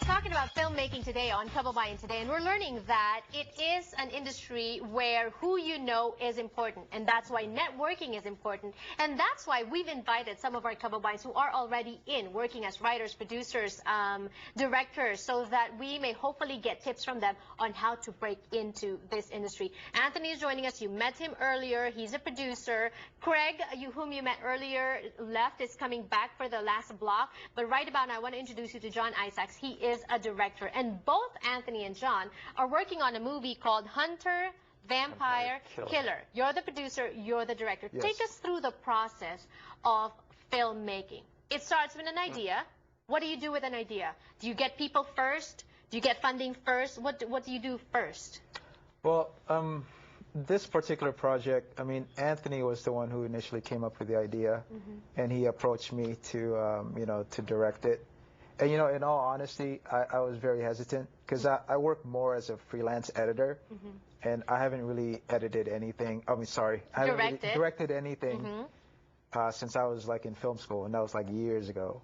Talking about filmmaking today on Kababayan today, and we're learning that it is an industry where who you know is important, and that's why networking is important, and that's why we've invited some of our Kababayans who are already working as writers, producers, directors, so that we may hopefully get tips from them on how to break into this industry. Anthony is joining us. You met him earlier. He's a producer. Craig, whom you met earlier, left, is coming back for the last block, but right about now I want to introduce you to John Isaacs. He is a director, and both Anthony and John are working on a movie called Hunter Vampire Killer. You're the producer, you're the director. Yes. Take us through the process of filmmaking. It starts with an idea. What do you do with an idea? Do you get people first? Do you get funding first? What do you do first? Well, this particular project, I mean, Anthony was the one who initially came up with the idea, and he approached me to, to direct it. And, in all honesty, I was very hesitant because I work more as a freelance editor, and I haven't really edited anything. I haven't really directed anything since I was like in film school, and that was like years ago.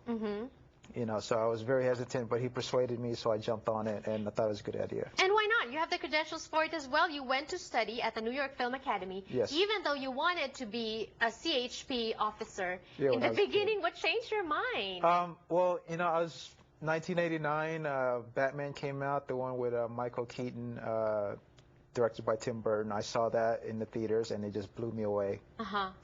So I was very hesitant, but he persuaded me, so I jumped on it, and I thought it was a good idea. And why not? You have the credentials for it as well. You went to study at the New York Film Academy, even though you wanted to be a CHP officer. In the beginning, what changed your mind? Well, I was 1989, Batman came out, the one with Michael Keaton, directed by Tim Burton. I saw that in the theaters, and it just blew me away.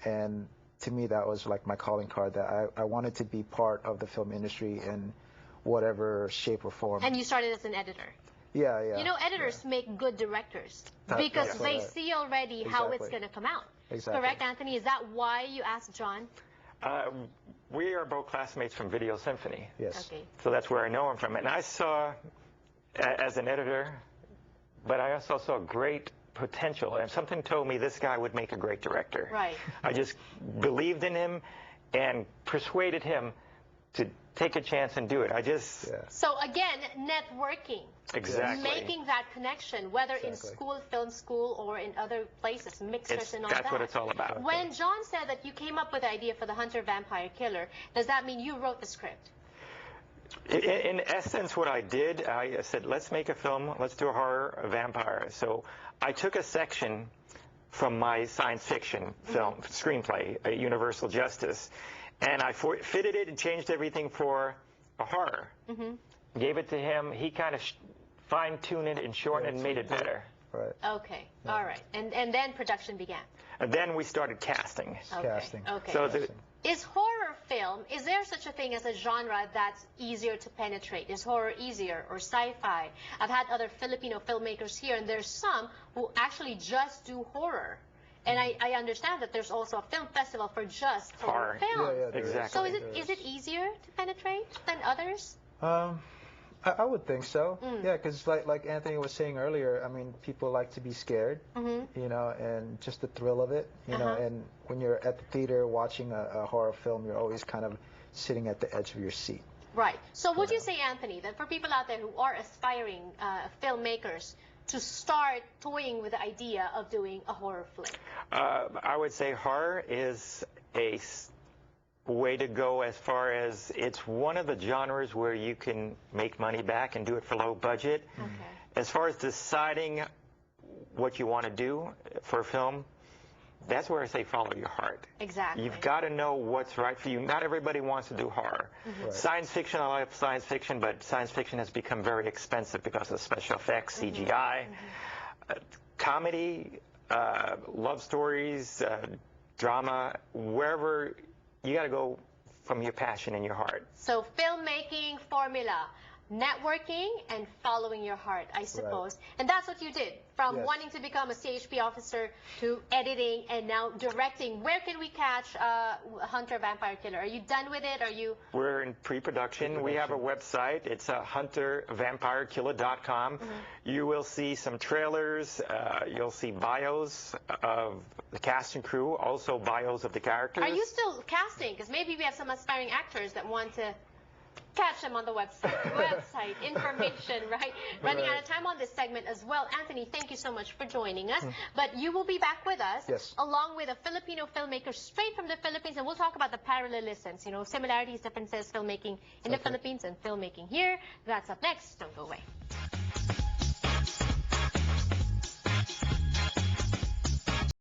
And to me, that was like my calling card, that I wanted to be part of the film industry in whatever shape or form. And you started as an editor. Yeah. Editors make good directors because they see already how it's going to come out. Correct, Anthony? Is that why you asked John? We are both classmates from Video Symphony. Yes. Okay. So that's where I know him from. And I saw, as an editor, but I also saw great potential, and something told me this guy would make a great director. Right. I just believed in him and persuaded him to take a chance and do it. So again, networking. Exactly. Making that connection, whether in school, film school, or in other places, mixers and all that. That's what it's all about. When John said that you came up with the idea for the Hunter Vampire Killer, does that mean you wrote the script? In essence, what I did, I said, let's make a film, let's do a horror, a vampire. So I took a section from my science fiction film screenplay, Universal Justice, and I fitted it and changed everything for a horror. Gave it to him. He kind of fine-tuned it and shortened it and made it better. Right. Okay. All right. And then production began. And then we started casting. Okay. So is horror film, is there such a thing as a genre that's easier to penetrate? Is horror easier, or sci-fi? I've had other Filipino filmmakers here, and there's some who actually just do horror. And I understand that there's also a film festival for just horror films. Yeah, exactly. So is it easier to penetrate than others? I would think so. Yeah, because like Anthony was saying earlier, I mean, people like to be scared, and just the thrill of it, and when you're at the theater watching a horror film, you're always kind of sitting at the edge of your seat. Right. So would you say, Anthony, that for people out there who are aspiring filmmakers to start toying with the idea of doing a horror flick? I would say horror is a way to go, as far as it's one of the genres where you can make money back and do it for low budget. As far as deciding what you want to do for a film, that's where I say follow your heart. Exactly. You've got to know what's right for you. Not everybody wants to do horror. Science fiction, I like science fiction, but science fiction has become very expensive because of special effects, CGI. Comedy, love stories, drama, wherever, you got to go from your passion and your heart. So filmmaking formula, networking and following your heart, I suppose. And that's what you did, from wanting to become a CHP officer to editing and now directing. Where can we catch Hunter Vampire Killer? Are you done with it? Are you? We're in pre-production. We have a website. It's huntervampirekiller.com. You will see some trailers. You'll see bios of the cast and crew, also bios of the characters. Are you still casting? Because maybe we have some aspiring actors that want to catch them on the website information, right? Running out of time on this segment as well. Anthony, thank you so much for joining us. But you will be back with us, yes, along with a Filipino filmmaker straight from the Philippines, and we'll talk about the parallelisms, you know, similarities, differences, filmmaking in the Philippines and filmmaking here. That's up next. Don't go away.